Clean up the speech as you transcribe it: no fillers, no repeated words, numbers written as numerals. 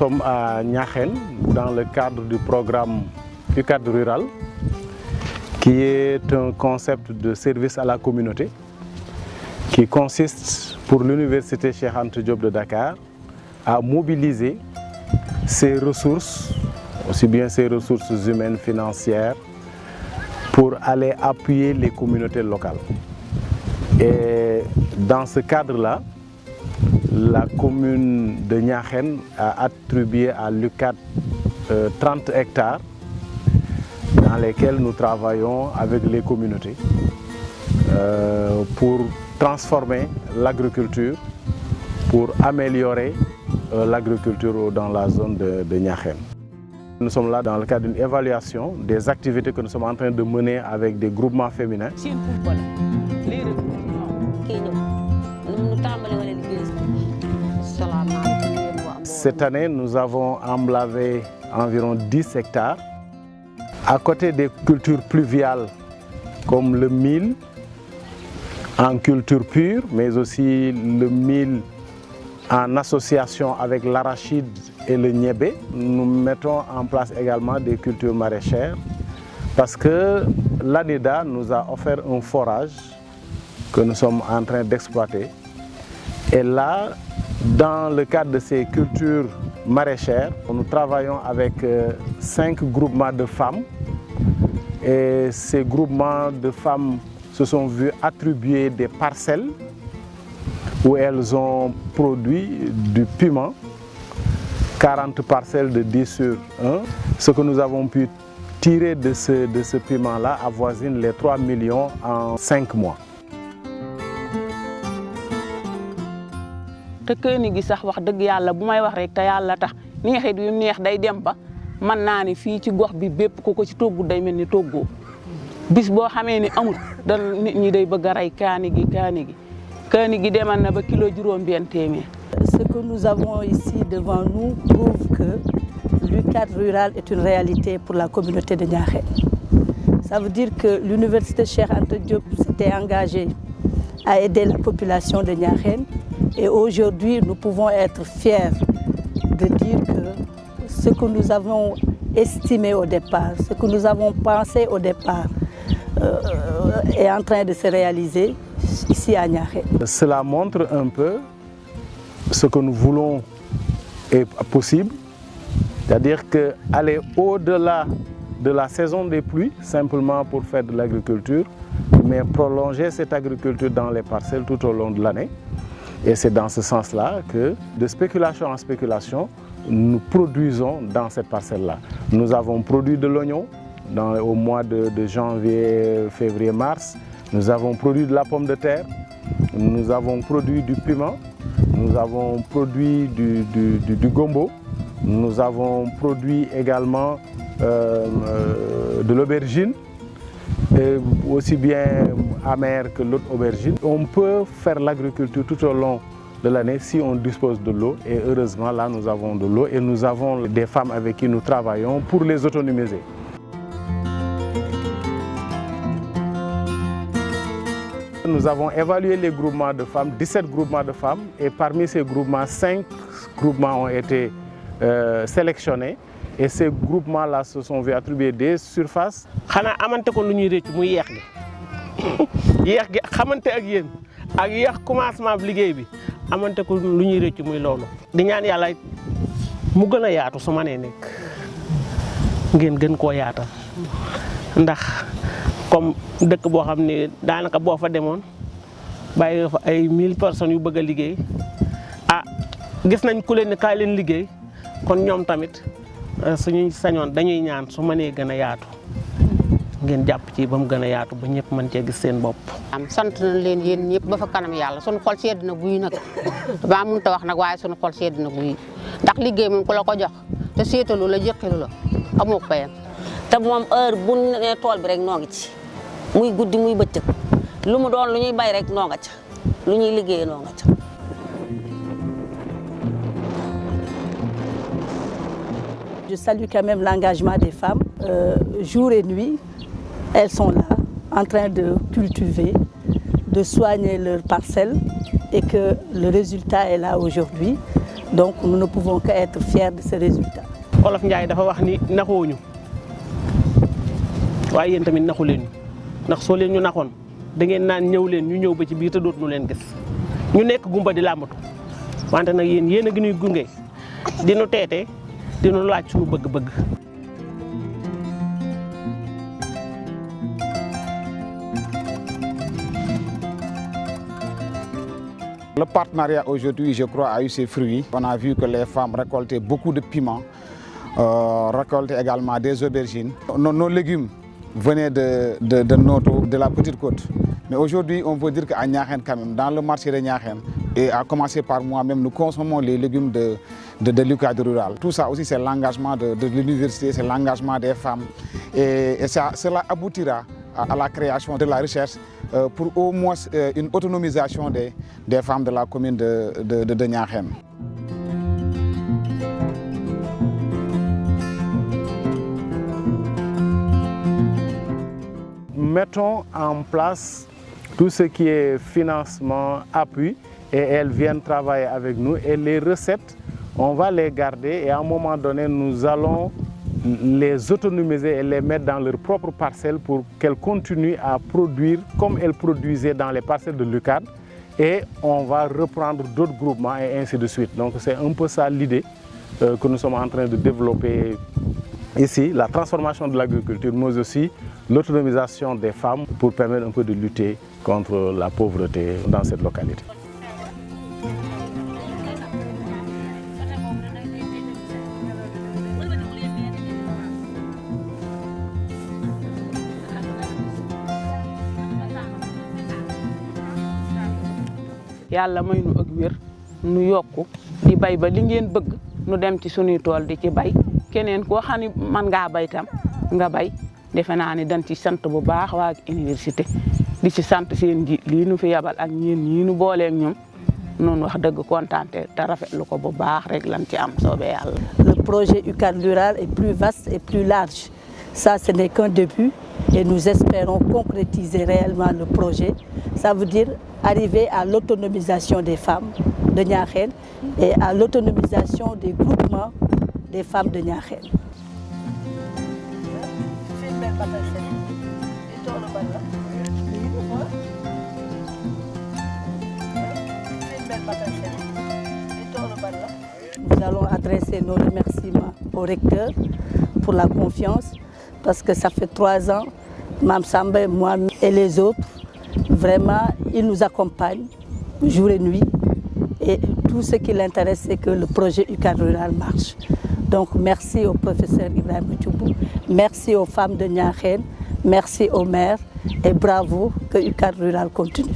sommes à Niakhène dans le cadre du programme UCAD Rural, qui est un concept de service à la communauté qui consiste pour l'université Cheikh Anta Diop de Dakar à mobiliser ses ressources, aussi bien ses ressources humaines, financières, pour aller appuyer les communautés locales. Et dans ce cadre-là, la commune de Niakhène a attribué à l'UCAD 30 hectares dans lesquels nous travaillons avec les communautés pour transformer l'agriculture, pour améliorer l'agriculture dans la zone de Niakhène. Nous sommes là dans le cadre d'une évaluation des activités que nous sommes en train de mener avec des groupements féminins. Cette année, nous avons emblavé environ 10 hectares. À côté des cultures pluviales comme le mil en culture pure, mais aussi le mil en association avec l'arachide et le niébé, nous mettons en place également des cultures maraîchères parce que l'ANIDA nous a offert un forage que nous sommes en train d'exploiter. Et là, dans le cadre de ces cultures maraîchères, nous travaillons avec 5 groupements de femmes et ces groupements de femmes se sont vus attribuer des parcelles où elles ont produit du piment, 40 parcelles de 10 sur 1. Ce que nous avons pu tirer de ce piment-là avoisine les 3 millions en 5 mois. te këni gi sax wax dëgg yàlla bu may wax rek te yàlla tax neexit yu neex day dem ba man naa ni fii ci gox bi bépp ku ko ci toggu day mel ni toggoo bis boo xamee ni amul da nit ñi day bëgg a rey kaani gi demal na ba kilo juróom-benn téeméer. Ce que nous avons ici devant nous prouve que l'UCAD rural est une réalité pour la communauté de Niakhène. Ça veut dire que l'université Cheikh Anta Diop s'était engagée à aider la population de Niakhène. Et aujourd'hui, nous pouvons être fiers de dire que ce que nous avons estimé au départ, ce que nous avons pensé au départ, est en train de se réaliser ici à Niakhène. Cela montre un peu ce que nous voulons est possible, c'est-à-dire qu'aller au-delà de la saison des pluies, simplement pour faire de l'agriculture, mais prolonger cette agriculture dans les parcelles tout au long de l'année. Et c'est dans ce sens-là que, de spéculation en spéculation, nous produisons dans cette parcelle-là. Nous avons produit de l'oignon au mois de janvier, février, mars. Nous avons produit de la pomme de terre. Nous avons produit du piment. Nous avons produit du gombo. Nous avons produit également de l'aubergine, aussi bien amère que l'autre aubergine. On peut faire l'agriculture tout au long de l'année si on dispose de l'eau. Et heureusement, là, nous avons de l'eau et nous avons des femmes avec qui nous travaillons pour les autonomiser. Nous avons évalué les groupements de femmes, 17 groupements de femmes, et parmi ces groupements, 5 groupements ont été sélectionnés. Et ces groupements-là se sont vus attribuer des surfaces. xanaa amante ko lu ñuy rëcc muy yeex gi xamante ak yéen ak yeex commencement bi liggéey bi amante ko lu ñuy rëcc muy loolu. di ñaan yàlla mu gën a yaatu su ma nee nekk ngeen gën koo yaatal ndax comme dëkk boo xam ne daanaka boo fa demoon bàyyi fa ay 1000 personnes yu bëgg a liggéey ah gis nañ ku leen ne kaay leen liggéey kon ñoom tamit. suñuy sañoon dañuy ñaan su mënee gën a yaatu ngeen jàpp ci ba mu gën a yaatu ba ñëpp mën cee gis seen bopp. sant nañ leen yéen ñëpp ba fa kanam yàlla suñu xol sedd na guy nag ba mënut a wax nag waaye suñu xol sedd na guy ndax liggéey moom ku la ko jox te seetalu la jëkkilu la amoo ko payam. te moom heure bu ne tool bi rek noo ngi ci muy guddi muy bëccëg lu mu doon lu ñuy bay rek noo nga ca lu ñuy liggéeyee noo nga ca. Je salue quand même l'engagement des femmes. Jour et nuit, elles sont là, en train de cultiver, de soigner leurs parcelles et que le résultat est là aujourd'hui. Donc nous ne pouvons qu'être fiers de ce résultat. Olof Ndiaye dafa wax ni naxooñu waaye yéen tamit naxu leen ñu ndax soo leen ñu naxoon da ngeen naan ñëw leen ñu ñëw ba ci biir te dootuñu leen gis ñu nekk gumba di làmbatu wante nag yéen a ngi ñuy gunge di nu teete di nu laaj suñu bëgg-bëgg. Le partenariat aujourd'hui, je crois, a eu ses fruits. On a vu que les femmes récoltaient beaucoup de piments, récoltaient également des aubergines. Nos légumes venaient de la Petite Côte. Mais aujourd'hui, on peut dire qu'à Niakhène, quand même, dans le marché de Niakhène, et à commencer par moi-même, nous consommons les légumes de l'UCAD rural. Tout ça aussi, c'est l'engagement de l'université, c'est l'engagement des femmes. Et cela aboutira à la création de la recherche pour au moins une autonomisation des femmes de la commune de Niakhène. Mettons en place tout ce qui est financement, appui, et elles viennent travailler avec nous. Et les recettes, on va les garder et à un moment donné, nous allons les autonomiser et les mettre dans leur propre parcelle pour qu'elles continuent à produire comme elles produisaient dans les parcelles de l'UCAD. Et on va reprendre d'autres groupements et ainsi de suite. Donc c'est un peu ça l'idée que nous sommes en train de développer ici, la transformation de l'agriculture, mais aussi l'autonomisation des femmes pour permettre un peu de lutter contre la pauvreté dans cette localité. Yàlla may nu ak wér nu yokku di bay ba li ngeen bëgg nu dem ci sunuy tool di ci bay keneen koo xam ne man ngaa bay tam nga bay defe naa ni dañ ci sant bu baax waa université di ci sant seen ji lii nu fi yabal ak ñeen ñii nu booleeg ñoom noonu wax dëgg kontaante te rafetlu ko bu baax rek lan ci am soobee Yàlla. Le projet UCAD rural est plus vaste et plus large. Ça, ce n'est qu'un début et nous espérons concrétiser réellement le projet. Ça veut dire arriver à l'autonomisation des femmes de Niakhène et à l'autonomisation des groupements des femmes de Niakhène. Nous allons adresser nos remerciements au recteur pour la confiance parce que ça fait 3 ans, Mme Samba, moi et les autres, vraiment, ils nous accompagnent jour et nuit. Et tout ce qui l'intéresse, c'est que le projet UCAD rural marche. Donc merci au professeur Ibrahima Thioub, merci aux femmes de Niakhène, merci aux maires et bravo que UCAD rural continue.